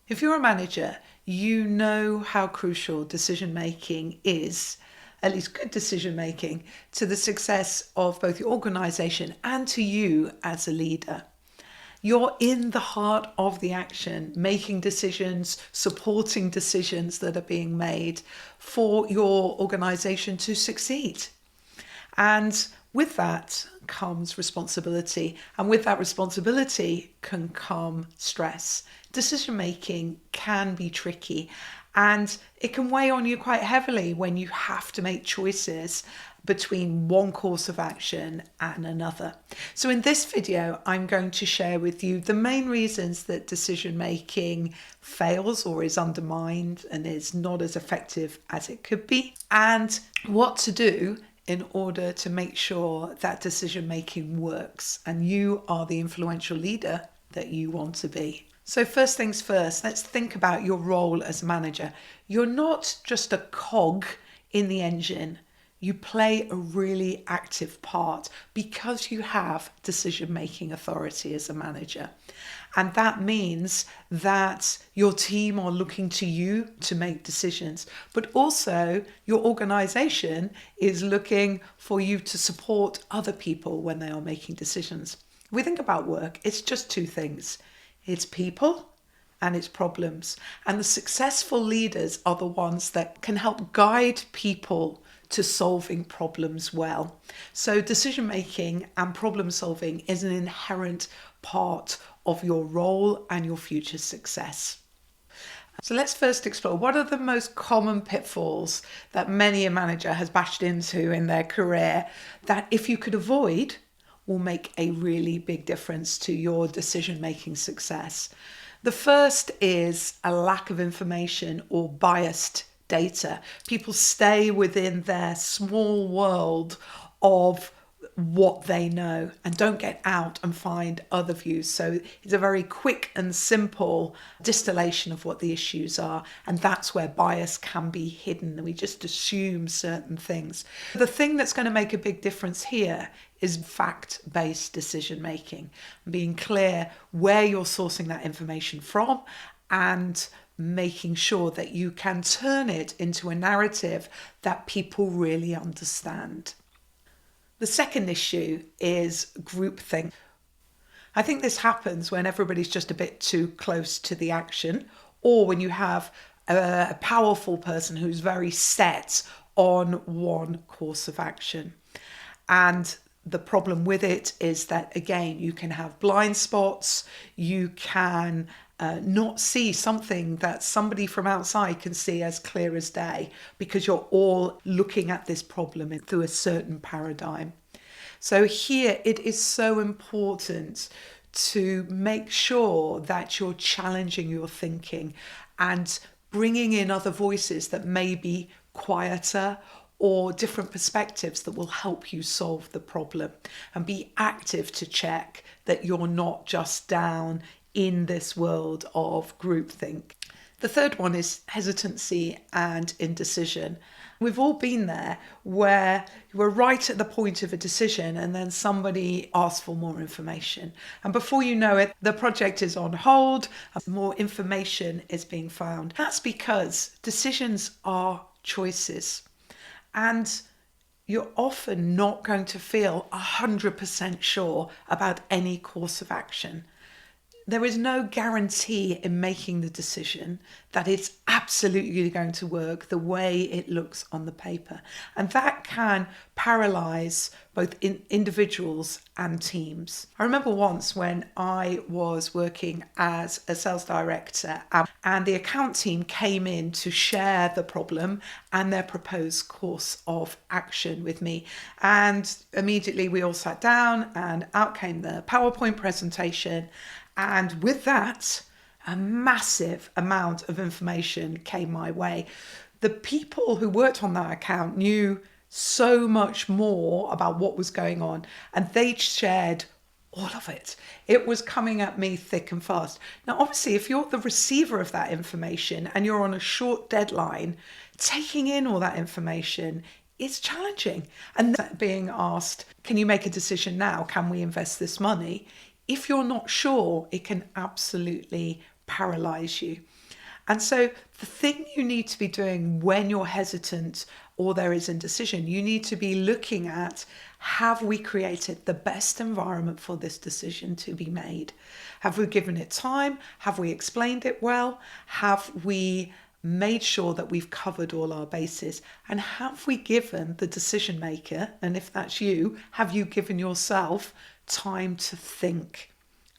If you're a manager, you know how crucial decision making is, at least good decision making, to the success of both your organization and to you as a leader. You're in the heart of the action, making decisions, supporting decisions that are being made for your organization to succeed. And with that comes responsibility. And with that responsibility can come stress. Decision making can be tricky and it can weigh on you quite heavily when you have to make choices between one course of action and another. So in this video, I'm going to share with you the main reasons that decision making fails or is undermined and is not as effective as it could be, and what to do in order to make sure that decision making works and you are the influential leader that you want to be. So first things first, let's think about your role as a manager. You're not just a cog in the engine. You play a really active part because you have decision-making authority as a manager. And that means that your team are looking to you to make decisions, but also your organization is looking for you to support other people when they are making decisions. We think about work, it's just two things. It's people and it's problems. And the successful leaders are the ones that can help guide people to solving problems well. So decision making and problem solving is an inherent part of your role and your future success. So let's first explore what are the most common pitfalls that many a manager has bashed into in their career that if you could avoid will make a really big difference to your decision-making success. The first is a lack of information or biased data. People stay within their small world of what they know and don't get out and find other views. So it's a very quick and simple distillation of what the issues are. And that's where bias can be hidden. We just assume certain things. The thing that's going to make a big difference here is fact-based decision making, being clear where you're sourcing that information from and making sure that you can turn it into a narrative that people really understand. The second issue is groupthink. I think this happens when everybody's just a bit too close to the action, or when you have a powerful person who's very set on one course of action. And the problem with it is that, again, you can have blind spots, you can not see something that somebody from outside can see as clear as day because you're all looking at this problem through a certain paradigm. So here it is so important to make sure that you're challenging your thinking and bringing in other voices that may be quieter or different perspectives that will help you solve the problem, and be active to check that you're not just down in this world of groupthink. The third one is hesitancy and indecision. We've all been there where we're right at the point of a decision and then somebody asks for more information. And before you know it, the project is on hold and more information is being found. That's because decisions are choices. And you're often not going to feel 100% sure about any course of action. There is no guarantee in making the decision that it's absolutely going to work the way it looks on the paper. And that can paralyze both individuals and teams. I remember once when I was working as a sales director and the account team came in to share the problem and their proposed course of action with me. And immediately we all sat down and out came the PowerPoint presentation. And with that, a massive amount of information came my way. The people who worked on that account knew so much more about what was going on, and they shared all of it. It was coming at me thick and fast. Now, obviously, if you're the receiver of that information and you're on a short deadline, taking in all that information is challenging. And being asked, can you make a decision now? Can we invest this money? If you're not sure, it can absolutely paralyze you. And so the thing you need to be doing when you're hesitant or there is indecision, you need to be looking at, have we created the best environment for this decision to be made? Have we given it time? Have we explained it well? Have we made sure that we've covered all our bases? And have we given the decision maker, and if that's you, have you given yourself time to think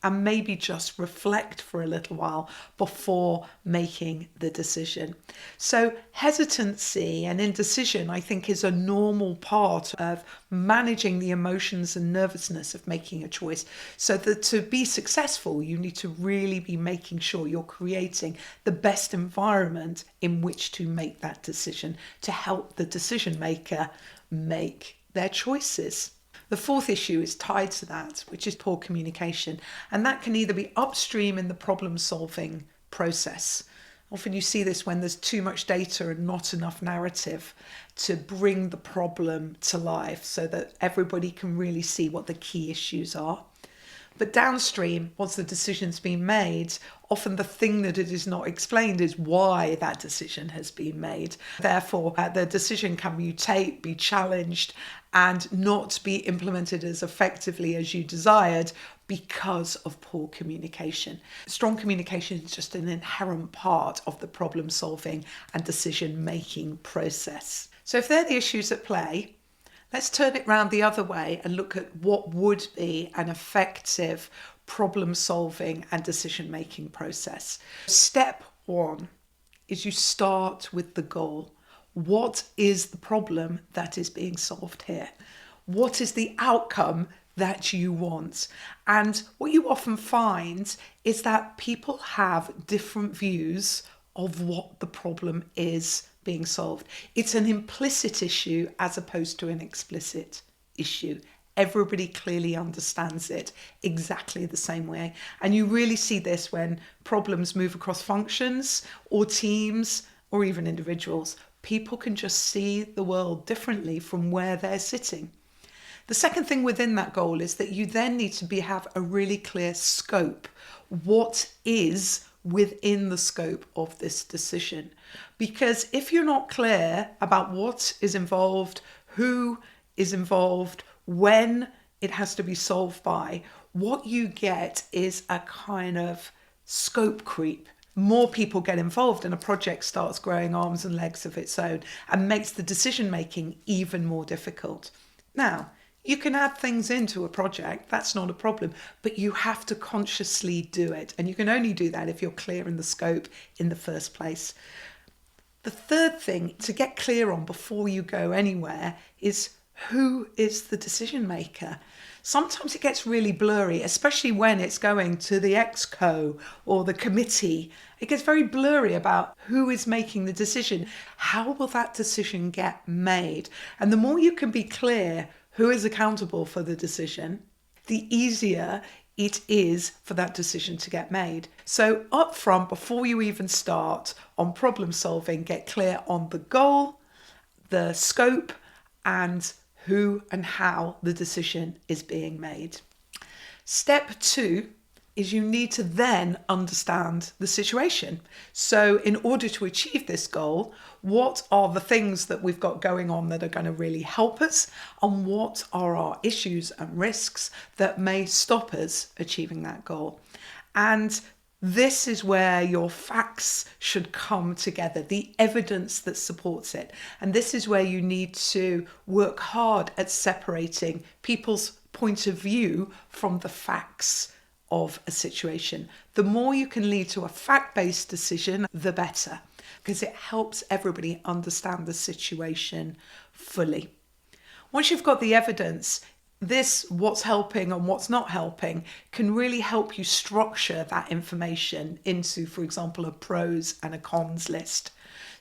and maybe just reflect for a little while before making the decision? So hesitancy and indecision, I think, is a normal part of managing the emotions and nervousness of making a choice. So that to be successful, you need to really be making sure you're creating the best environment in which to make that decision to help the decision maker make their choices. The fourth issue is tied to that, which is poor communication. And that can either be upstream in the problem-solving process. Often you see this when there's too much data and not enough narrative to bring the problem to life so that everybody can really see what the key issues are. But downstream, once the decision's been made, often the thing that it is not explained is why that decision has been made. Therefore, the decision can mutate, be challenged, and not be implemented as effectively as you desired because of poor communication. Strong communication is just an inherent part of the problem-solving and decision-making process. So if they're the issues at play, let's turn it round the other way and look at what would be an effective problem-solving and decision-making process. Step one is you start with the goal. What is the problem that is being solved here? What is the outcome that you want? And what you often find is that people have different views of what the problem is being solved. It's an implicit issue as opposed to an explicit issue. Everybody clearly understands it exactly the same way. And you really see this when problems move across functions or teams or even individuals. People can just see the world differently from where they're sitting. The second thing within that goal is that you then need to have a really clear scope. What is within the scope of this decision? Because if you're not clear about what is involved, who is involved, when it has to be solved by, what you get is a kind of scope creep. More people get involved and a project starts growing arms and legs of its own and makes the decision making even more difficult. Now, you can add things into a project, that's not a problem, but you have to consciously do it. And you can only do that if you're clear in the scope in the first place. The third thing to get clear on before you go anywhere is, who is the decision maker? Sometimes it gets really blurry, especially when it's going to the exco or the committee. It gets very blurry about who is making the decision. How will that decision get made? And the more you can be clear who is accountable for the decision, the easier it is for that decision to get made. So up front, before you even start on problem solving, get clear on the goal, the scope, and who and how the decision is being made. Step two is you need to then understand the situation. So in order to achieve this goal, what are the things that we've got going on that are going to really help us? And what are our issues and risks that may stop us achieving that goal? And this is where your facts should come together, the evidence that supports it. And this is where you need to work hard at separating people's point of view from the facts of a situation. The more you can lead to a fact-based decision, the better, because it helps everybody understand the situation fully. Once you've got the evidence, what's helping and what's not helping, can really help you structure that information into, for example, a pros and a cons list.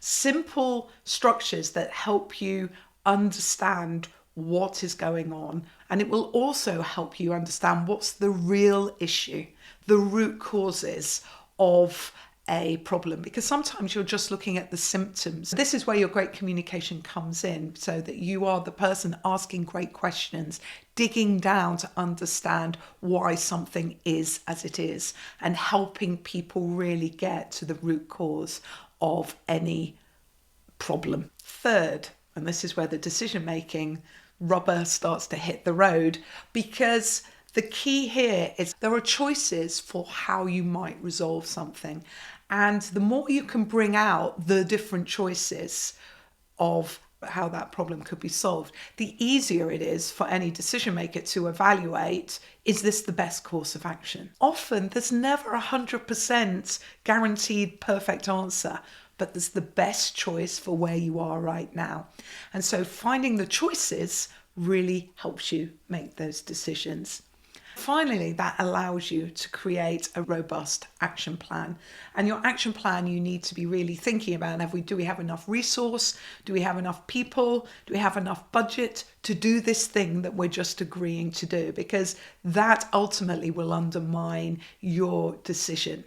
Simple structures that help you understand what is going on, and it will also help you understand what's the real issue, the root causes of a problem, because sometimes you're just looking at the symptoms. This is where your great communication comes in, so that you are the person asking great questions, digging down to understand why something is as it is, and helping people really get to the root cause of any problem. Third, and this is where the decision-making rubber starts to hit the road, because the key here is there are choices for how you might resolve something. And the more you can bring out the different choices of how that problem could be solved, the easier it is for any decision maker to evaluate, is this the best course of action? Often there's never 100% guaranteed perfect answer, but there's the best choice for where you are right now. And so finding the choices really helps you make those decisions. Finally, that allows you to create a robust action plan. And your action plan, you need to be really thinking about, do we have enough resource? Do we have enough people? Do we have enough budget to do this thing that we're just agreeing to do? Because that ultimately will undermine your decision.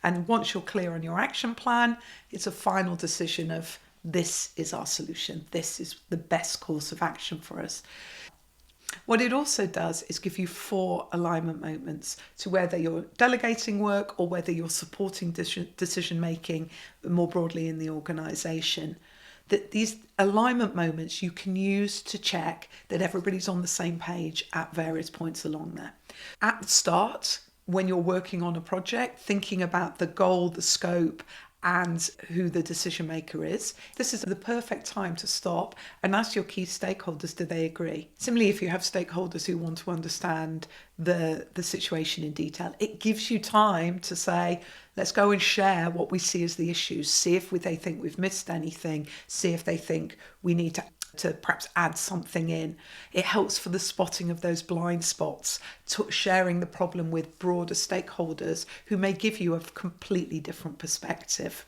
And once you're clear on your action plan, it's a final decision of, this is our solution. This is the best course of action for us. What it also does is give you 4 alignment moments to whether you're delegating work or whether you're supporting decision making more broadly in the organisation. That these alignment moments you can use to check that everybody's on the same page at various points along there. At the start, when you're working on a project, thinking about the goal, the scope, and who the decision maker is, this is the perfect time to stop and ask your key stakeholders, do they agree? Similarly, if you have stakeholders who want to understand the situation in detail, it gives you time to say, let's go and share what we see as the issues, see if they think we've missed anything, see if they think we need to perhaps add something in. It helps for the spotting of those blind spots, sharing the problem with broader stakeholders who may give you a completely different perspective.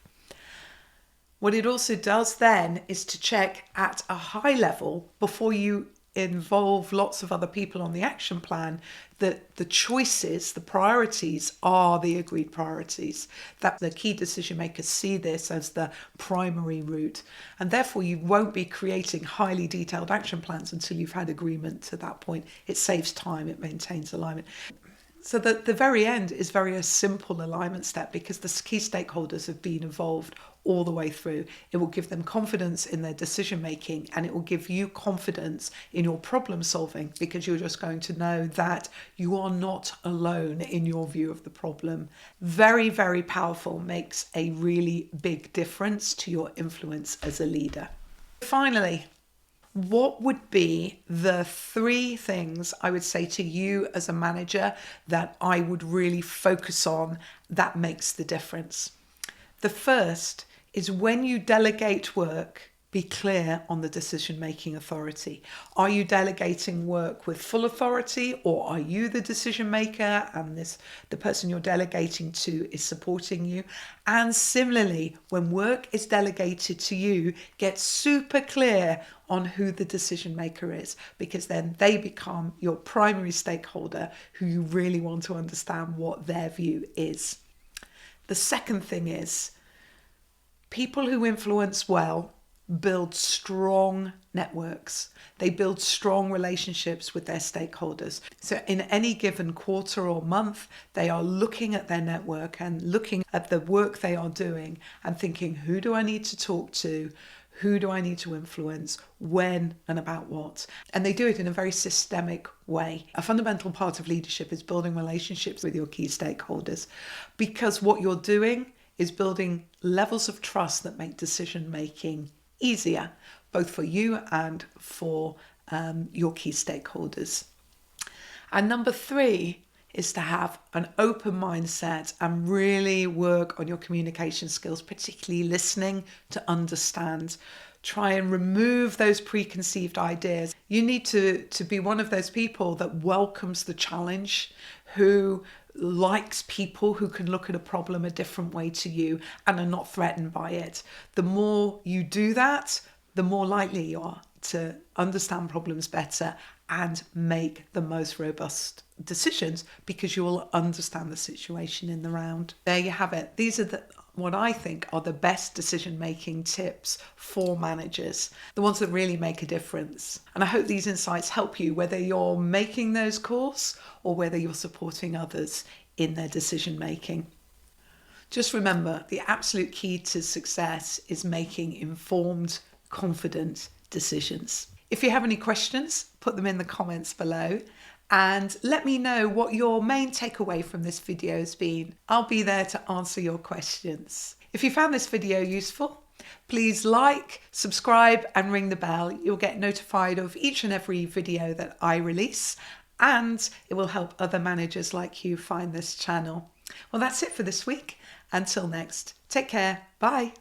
What it also does then is to check at a high level, before you involve lots of other people on the action plan, that the choices, the priorities are the agreed priorities, that the key decision makers see this as the primary route, and therefore you won't be creating highly detailed action plans until you've had agreement to that point. It saves time, it maintains alignment. So the very end is a simple alignment step, because the key stakeholders have been involved all the way through. It will give them confidence in their decision making, and it will give you confidence in your problem solving, because you're just going to know that you are not alone in your view of the problem. Very, very powerful, makes a really big difference to your influence as a leader. Finally, what would be the 3 things I would say to you as a manager that I would really focus on that makes the difference? The first is, when you delegate work, be clear on the decision-making authority. Are you delegating work with full authority, or are you the decision maker and the person you're delegating to is supporting you? And similarly, when work is delegated to you, get super clear on who the decision maker is, because then they become your primary stakeholder who you really want to understand what their view is. The second thing is, people who influence well build strong networks. They build strong relationships with their stakeholders. So in any given quarter or month, they are looking at their network and looking at the work they are doing and thinking, who do I need to talk to? Who do I need to influence? When and about what? And they do it in a very systemic way. A fundamental part of leadership is building relationships with your key stakeholders, because what you're doing is building levels of trust that make decision making easier, both for you and for your key stakeholders. And number 3 is to have an open mindset and really work on your communication skills, particularly listening to understand. Try and remove those preconceived ideas. You need to be one of those people that welcomes the challenge, who likes people who can look at a problem a different way to you and are not threatened by it. The more you do that, the more likely you are to understand problems better and make the most robust decisions, because you will understand the situation in the round. There you have it. These are what I think are the best decision-making tips for managers, the ones that really make a difference. And I hope these insights help you, whether you're making those calls or whether you're supporting others in their decision-making. Just remember, the absolute key to success is making informed, confident decisions. If you have any questions, put them in the comments below and let me know what your main takeaway from this video has been. I'll be there to answer your questions. If you found this video useful, please like, subscribe and ring the bell. You'll get notified of each and every video that I release, and it will help other managers like you find this channel. Well, that's it for this week. Until next, take care. Bye.